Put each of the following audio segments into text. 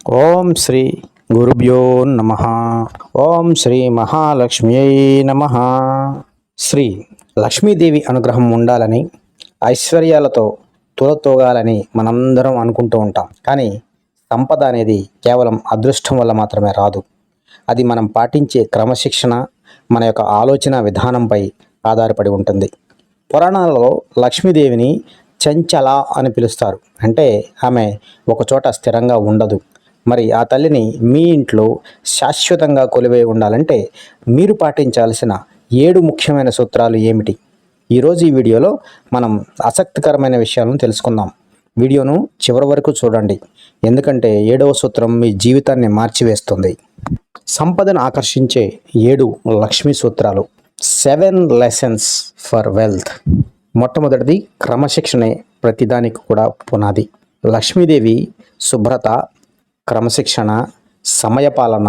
ఓం శ్రీ గురుభ్యో నమ. ఓం శ్రీ మహాలక్ష్మ్యై నమ. శ్రీ లక్ష్మీదేవి అనుగ్రహం ఉండాలని, ఐశ్వర్యాలతో తులతూగాలని మనందరం అనుకుంటూ ఉంటాం. కానీ సంపద అనేది కేవలం అదృష్టం వల్ల మాత్రమే రాదు. అది మనం పాటించే క్రమశిక్షణ, మన యొక్క ఆలోచన విధానంపై ఆధారపడి ఉంటుంది. పురాణాలలో లక్ష్మీదేవిని చంచల అని పిలుస్తారు. అంటే ఆమె ఒకచోట స్థిరంగా ఉండదు. మరి ఆ తల్లిని మీ ఇంట్లో శాశ్వతంగా కొలువై ఉండాలంటే మీరు పాటించాల్సిన 7 ముఖ్యమైన సూత్రాలు ఏమిటి? ఈరోజు ఈ వీడియోలో మనం ఆసక్తికరమైన విషయాలను తెలుసుకుందాం. వీడియోను చివరి వరకు చూడండి, ఎందుకంటే 7వ సూత్రం మీ జీవితాన్ని మార్చివేస్తుంది. సంపదను ఆకర్షించే 7 లక్ష్మీ సూత్రాలు. 7 లెసన్స్ ఫర్ వెల్త్. మొట్టమొదటిది క్రమశిక్షణే ప్రతిదానికి కూడా పునాది. లక్ష్మీదేవి శుభ్రత, క్రమశిక్షణ, సమయపాలన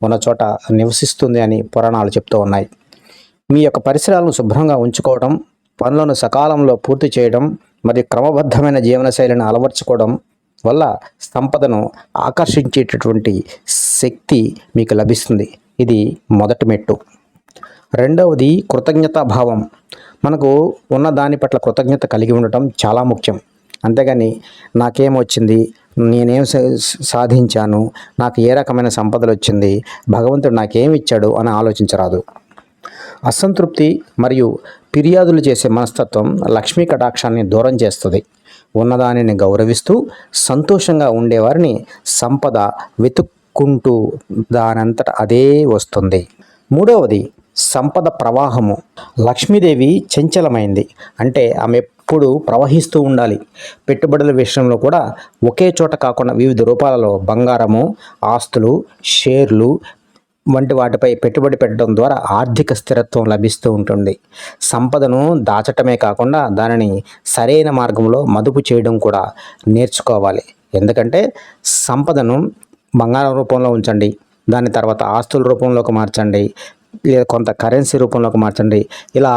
ఉన్న చోట నివసిస్తుంది అని పురాణాలు చెప్తూ ఉన్నాయి. మీ యొక్క పరిసరాలను శుభ్రంగా ఉంచుకోవడం, పనులను సకాలంలో పూర్తి చేయడం మరియు క్రమబద్ధమైన జీవనశైలిని అలవర్చుకోవడం వల్ల సంపదను ఆకర్షించేటటువంటి శక్తి మీకు లభిస్తుంది. ఇది మొదటి మెట్టు. రెండవది కృతజ్ఞతాభావం. మనకు ఉన్న దాని పట్ల కృతజ్ఞత కలిగి ఉండటం చాలా ముఖ్యం. అంతేగాని నాకేమొచ్చింది, నేనేం సాధించాను, నాకు ఏ రకమైన సంపదలు వచ్చింది, భగవంతుడు నాకేమి ఇచ్చాడు అని ఆలోచించరాదు. అసంతృప్తి మరియు ఫిర్యాదులు చేసే మనస్తత్వం లక్ష్మీ కటాక్షాన్ని దూరం చేస్తుంది. ఉన్నదానిని గౌరవిస్తూ సంతోషంగా ఉండేవారిని సంపద వెతుక్కుంటూ దానంతట అదే వస్తుంది. మూడవది సంపద ప్రవాహము. లక్ష్మీదేవి చంచలమైంది, అంటే ఆమె ఎప్పుడు ప్రవహిస్తూ ఉండాలి. పెట్టుబడుల విషయంలో కూడా ఒకే చోట కాకుండా వివిధ రూపాలలో బంగారము, ఆస్తులు, షేర్లు వంటి వాటిపై పెట్టుబడి పెట్టడం ద్వారా ఆర్థిక స్థిరత్వం లభిస్తూ ఉంటుంది. సంపదను దాచటమే కాకుండా దానిని సరైన మార్గంలో మదుపు చేయడం కూడా నేర్చుకోవాలి. ఎందుకంటే సంపదను బంగారం రూపంలో ఉంచండి, దాని తర్వాత ఆస్తుల రూపంలోకి మార్చండి, లేదా కొంత కరెన్సీ రూపంలోకి మార్చండి. ఇలా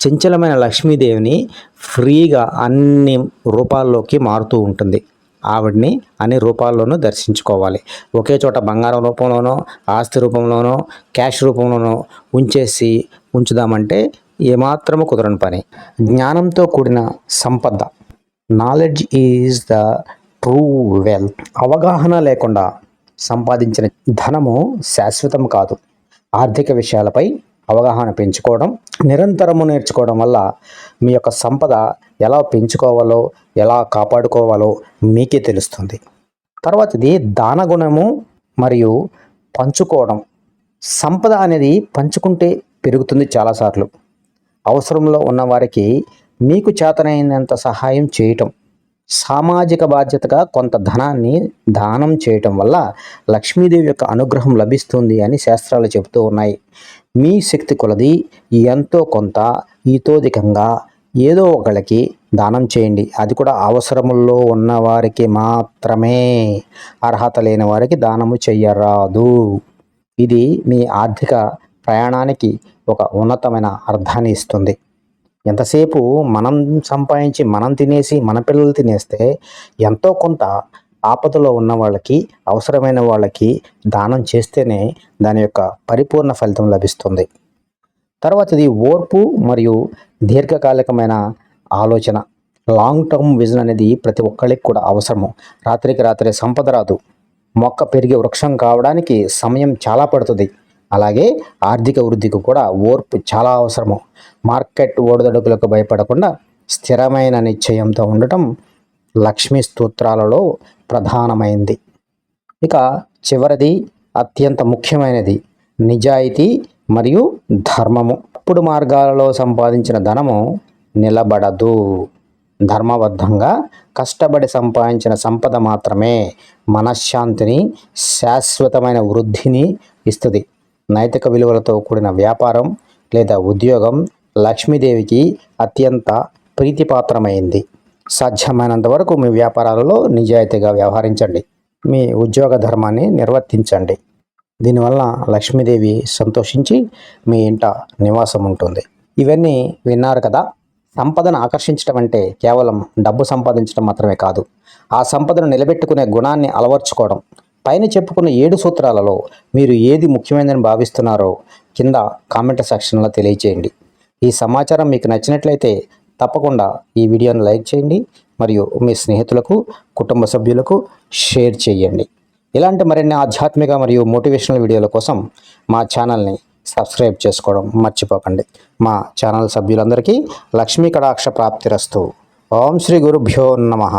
చంచలమైన లక్ష్మీదేవిని ఫ్రీగా అన్ని రూపాల్లోకి మారుతూ ఉంటుంది. ఆవిడ్ని అన్ని రూపాల్లోనూ దర్శించుకోవాలి. ఒకే చోట బంగారం రూపంలోనో, ఆస్తి రూపంలోనో, క్యాష్ రూపంలోనో ఉంచుదామంటే ఏమాత్రము కుదరని పని. జ్ఞానంతో కూడిన సంపద. Knowledge is the true wealth. అవగాహన లేకుండా సంపాదించిన ధనము శాశ్వతం కాదు. ఆర్థిక విషయాలపై అవగాహన పెంచుకోవడం, నిరంతరము నేర్చుకోవడం వల్ల మీ యొక్క సంపద ఎలా పెంచుకోవాలో, ఎలా కాపాడుకోవాలో మీకే తెలుస్తుంది. తర్వాతది దానగుణము మరియు పంచుకోవడం. సంపద అనేది పంచుకుంటే పెరుగుతుంది. చాలాసార్లు అవసరంలో ఉన్నవారికి మీకు చేతనైనంత సహాయం చేయటం, సామాజిక బాధ్యతగా కొంత ధనాన్ని దానం చేయటం వల్ల లక్ష్మీదేవి యొక్క అనుగ్రహం లభిస్తుంది అని శాస్త్రాలు చెబుతూ ఉన్నాయి. మీ శక్తి కొలది ఎంతో కొంత ఇతోధికంగా ఏదో ఒకళ్ళకి దానం చేయండి. అది కూడా అవసరముల్లో ఉన్నవారికి మాత్రమే. అర్హత లేని వారికి దానము చెయ్యరాదు. ఇది మీ ఆర్థిక ప్రయాణానికి ఒక ఉన్నతమైన అర్థాన్ని ఇస్తుంది. ఎంతసేపు మనం సంపాదించి మనం తినేసి మన పిల్లలు తినేస్తే ఎంతో కొంత ఆపదలో ఉన్న వాళ్ళకి, అవసరమైన వాళ్ళకి దానం చేస్తేనే దాని యొక్క పరిపూర్ణ ఫలితం లభిస్తుంది. తర్వాతది ఓర్పు మరియు దీర్ఘకాలికమైన ఆలోచన. లాంగ్ టర్మ్ విజన్ అనేది ప్రతి ఒక్కరికి కూడా అవసరము. రాత్రికి రాత్రే సంపద రాదు. మొక్క పెరిగి వృక్షం కావడానికి సమయం చాలా పడుతుంది. అలాగే ఆర్థిక వృద్ధికి కూడా ఓర్పు చాలా అవసరము. మార్కెట్ ఒడిదుడుకులకు భయపడకుండా స్థిరమైన నిశ్చయంతో ఉండటం లక్ష్మీ స్తోత్రాలలో ప్రధానమైంది. ఇక చివరిది అత్యంత ముఖ్యమైనది నిజాయితీ మరియు ధర్మము. తప్పుడు మార్గాలలో సంపాదించిన ధనము నిలబడదు. ధర్మబద్ధంగా కష్టపడి సంపాదించిన సంపద మాత్రమే మనశ్శాంతిని, శాశ్వతమైన వృద్ధిని ఇస్తుంది. నైతిక విలువలతో కూడిన వ్యాపారం లేదా ఉద్యోగం లక్ష్మీదేవికి అత్యంత ప్రీతిపాత్రమైంది. సాధ్యమైనంత వరకు మీ వ్యాపారాలలో నిజాయితీగా వ్యవహరించండి. మీ ఉద్యోగ ధర్మాన్ని నిర్వర్తించండి. దీనివల్ల లక్ష్మీదేవి సంతోషించి మీ ఇంట నివాసం ఉంటుంది. ఇవన్నీ విన్నారు కదా. సంపదను ఆకర్షించడం అంటే కేవలం డబ్బు సంపాదించడం మాత్రమే కాదు, ఆ సంపదను నిలబెట్టుకునే గుణాన్ని అలవర్చుకోవడం. పైన చెప్పుకున్న 7 సూత్రాలలో మీరు ఏది ముఖ్యమైనదని భావిస్తున్నారో కింద కామెంట్ సెక్షన్లో తెలియచేయండి. ఈ సమాచారం మీకు నచ్చినట్లయితే తప్పకుండా ఈ వీడియోను లైక్ చేయండి మరియు మీ స్నేహితులకు, కుటుంబ సభ్యులకు షేర్ చేయండి. ఇలాంటి మరిన్ని ఆధ్యాత్మిక మరియు మోటివేషనల్ వీడియోల కోసం మా ఛానల్ని సబ్స్క్రైబ్ చేసుకోవడం మర్చిపోకండి. మా ఛానల్ సభ్యులందరికీ లక్ష్మీ కటాక్ష ప్రాప్తిరస్తు. ఓం శ్రీ గురుభ్యో నమః.